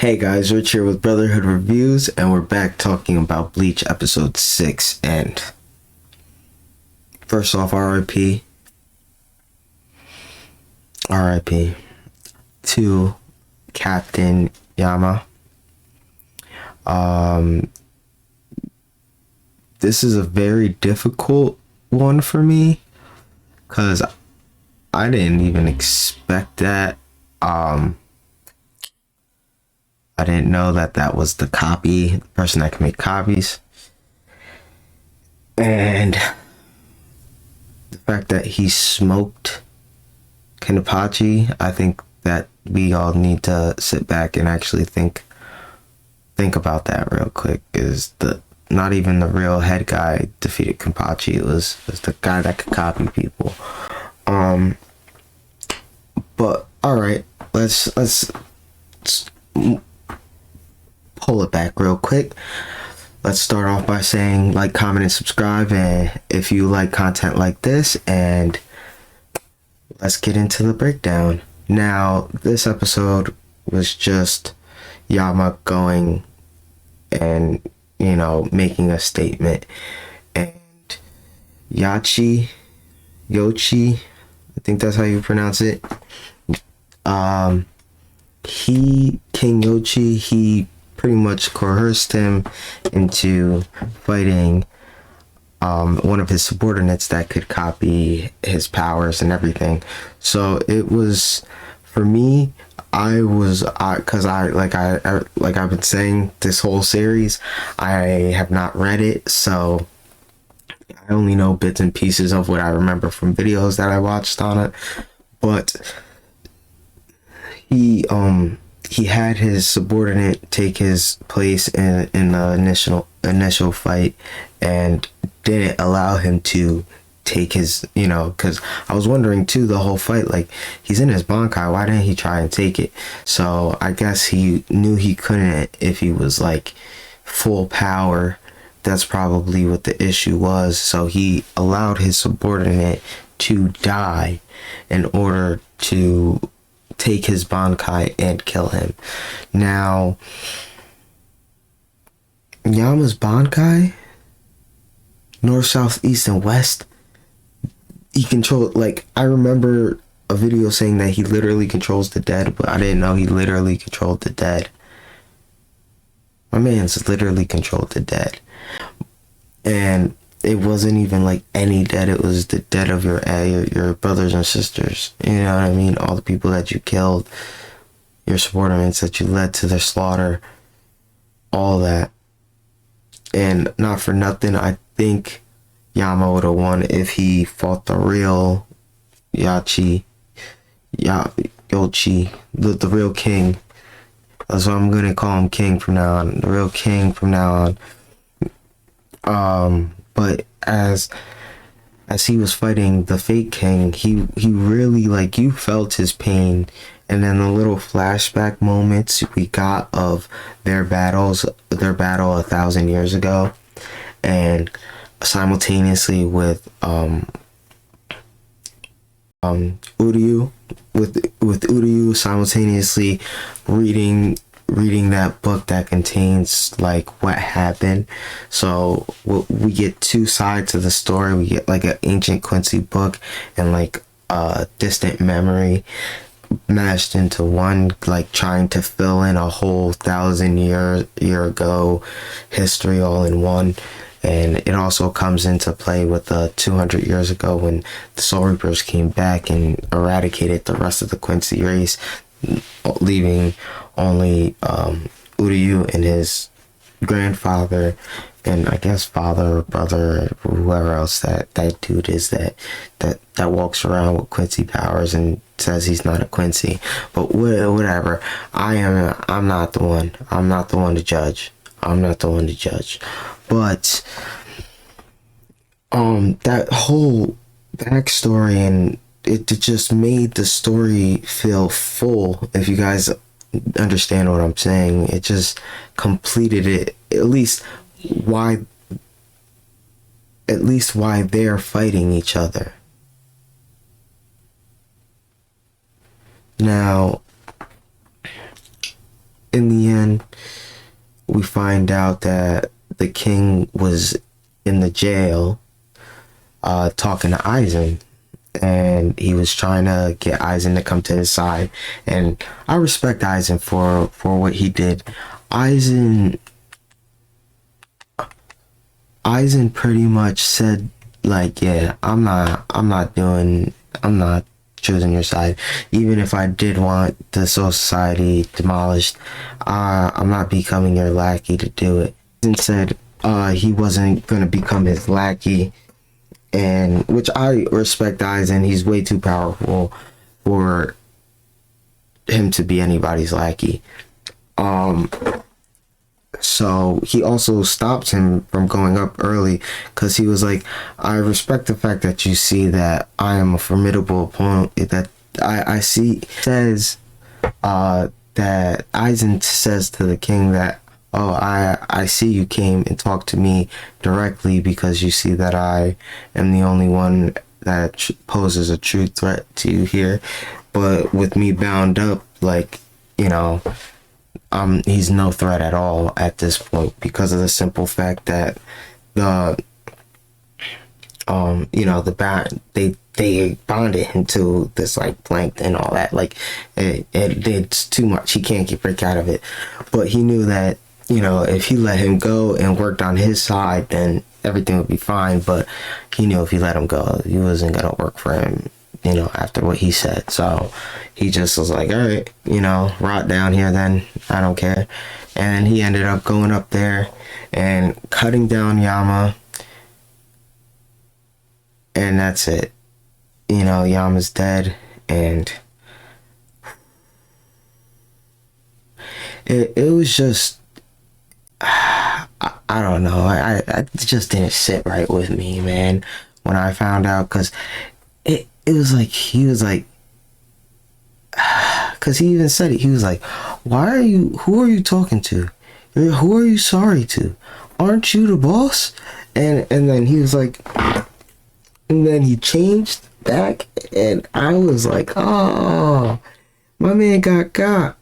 Hey guys, Rich here with Brotherhood Reviews, and we're back talking about Bleach episode 6. And first off, RIP to Captain Yama. This is a very difficult one for me because I didn't even expect that. I didn't know that was the person that can make copies. And the fact that he smoked Kenpachi, I think that we all need to sit back and actually think about that real quick. Is not even the real head guy defeated Kenpachi. It was the guy that could copy people. But alright, let's pull it back real quick. Let's start off by saying like, comment, and subscribe, and if you like content like this, and let's get into the breakdown. Now, this episode was just Yama going and, making a statement, and Yoichi, I think that's how you pronounce it. King Yoichi, he pretty much coerced him into fighting one of his subordinates that could copy his powers and everything. So it was, for me, because I've been saying this whole series, I have not read it, so I only know bits and pieces of what I remember from videos that I watched on it. But he had his subordinate take his place in the initial fight, and didn't allow him to take his, because I was wondering too, the whole fight, like, he's in his Bankai, why didn't he try and take it? So I guess he knew he couldn't if he was like full power. That's probably what the issue was. So he allowed his subordinate to die in order to take his Bankai and kill him. Now, Yama's Bankai, north, south, east, and west, he controlled, like, I remember a video saying that he literally controls the dead, but I didn't know he literally controlled the dead. My man's literally controlled the dead. And it wasn't even like any dead, it was the dead of your brothers and sisters. You know what I mean? All the people that you killed, your subordinates that you led to their slaughter, all that. And not for nothing, I think Yama would have won if he fought the real Yoichi, the real king. That's what I'm gonna call him, king from now on. The real king from now on. But as he was fighting the fake king, he really, like, you felt his pain. And then the little flashback moments we got of their battle 1,000 years ago, and simultaneously with Uryu, with Uryu simultaneously reading that book that contains like what happened. So we get two sides of the story. We get like an ancient Quincy book and like a distant memory mashed into one, like trying to fill in a whole 1,000 year ago history all in one. And it also comes into play with 200 years ago when the Soul Reapers came back and eradicated the rest of the Quincy race, leaving only Uryu and his grandfather, and I guess father or brother or whoever else that dude is that walks around with Quincy powers and says he's not a Quincy. But whatever. I'm not the one. I'm not the one to judge. But that whole backstory, and it just made the story feel full. If you guys understand what I'm saying, it just completed it. At least why they're fighting each other. Now, in the end, we find out that the king was in the jail talking to Aizen, and he was trying to get Aizen to come to his side. And I respect Aizen for what he did. Aizen pretty much said, like, yeah, I'm not choosing your side. Even if I did want the Soul Society demolished, I'm not becoming your lackey to do it. And said he wasn't gonna become his lackey, and which I respect Aizen. He's way too powerful for him to be anybody's lackey. So he also stopped him from going up early, because he was like, I respect the fact that you see that I am a formidable opponent. That I see. Says that Aizen says to the king that, oh, I see you came and talked to me directly because you see that I am the only one that poses a true threat to you here. But with me bound up, like, you know, he's no threat at all at this point, because of the simple fact that the they bonded him to this, like, plankton and all that. Like, it's too much. He can't break out of it. But he knew that, you know, if he let him go and worked on his side, then everything would be fine. But he knew if he let him go, he wasn't gonna work for him, you know, after what he said. So he just was like, all right, you know, rot down here then, I don't care. And he ended up going up there and cutting down Yama, and that's it. You know, Yama's dead, and it was just, I don't know, I just didn't sit right with me, man, when I found out, because it was like, he was like, because he even said it, he was like, who are you talking to? Who are you sorry to? Aren't you the boss? And then he was like, and then he changed back, and I was like, oh, my man got.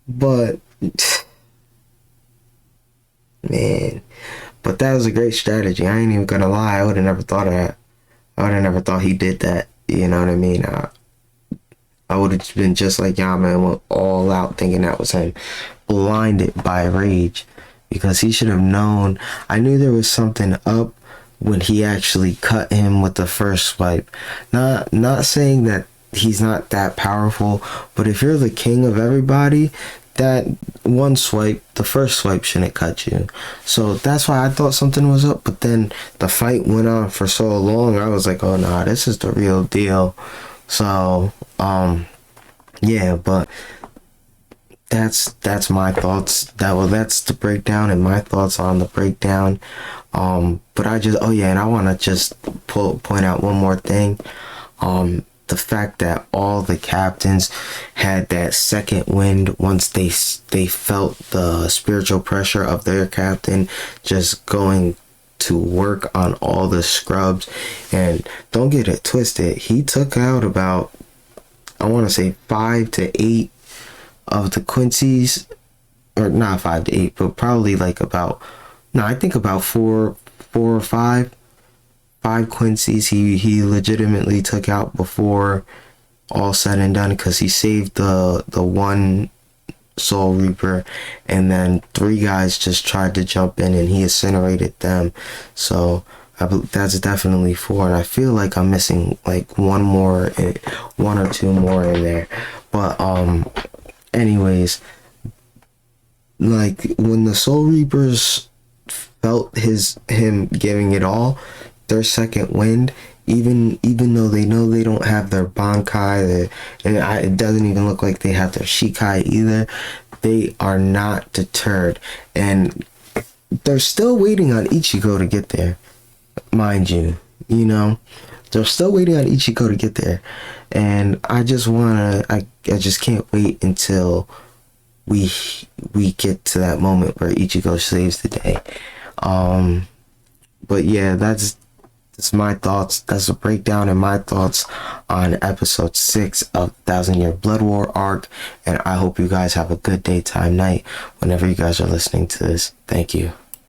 But man, but that was a great strategy. I ain't even gonna lie, I would have never thought of that. I would have never thought he did that. You know what I mean? I would have been just like Yama and went all out thinking that was him, blinded by rage, because he should have known. I knew there was something up when he actually cut him with the first swipe. Not saying that he's not that powerful, but if you're the king of everybody, that one swipe, the first swipe, shouldn't cut you. So that's why I thought something was up. But then the fight went on for so long, I was like, oh nah, this is the real deal. So yeah, but that's my thoughts. That's the breakdown and my thoughts on the breakdown. But I just, oh yeah, and I want to just point out one more thing. The fact that all the captains had that second wind once they felt the spiritual pressure of their captain just going to work on all the scrubs. And don't get it twisted, he took out about, I want to say 5 to 8 of the Quincy's, or not 5 to 8, but probably like about, no, I think about 4 or 5 Quincy's he legitimately took out before all said and done, because he saved the one Soul Reaper, and then 3 guys just tried to jump in and he incinerated them. So that's definitely 4, and I feel like I'm missing like one or 2 more in there. But anyways, like when the Soul Reapers felt him giving it all, their second wind, even though they know they don't have their Bankai, it doesn't even look like they have their Shikai either, they are not deterred, and they're still waiting on Ichigo to get there, mind you. You know, they're still waiting on Ichigo to get there, and I just can't wait until we get to that moment where Ichigo saves the day. But yeah, that's That's my thoughts. That's a breakdown and my thoughts on episode 6 of 1,000 Year Blood War arc. And I hope you guys have a good day, time, night, whenever you guys are listening to this. Thank you.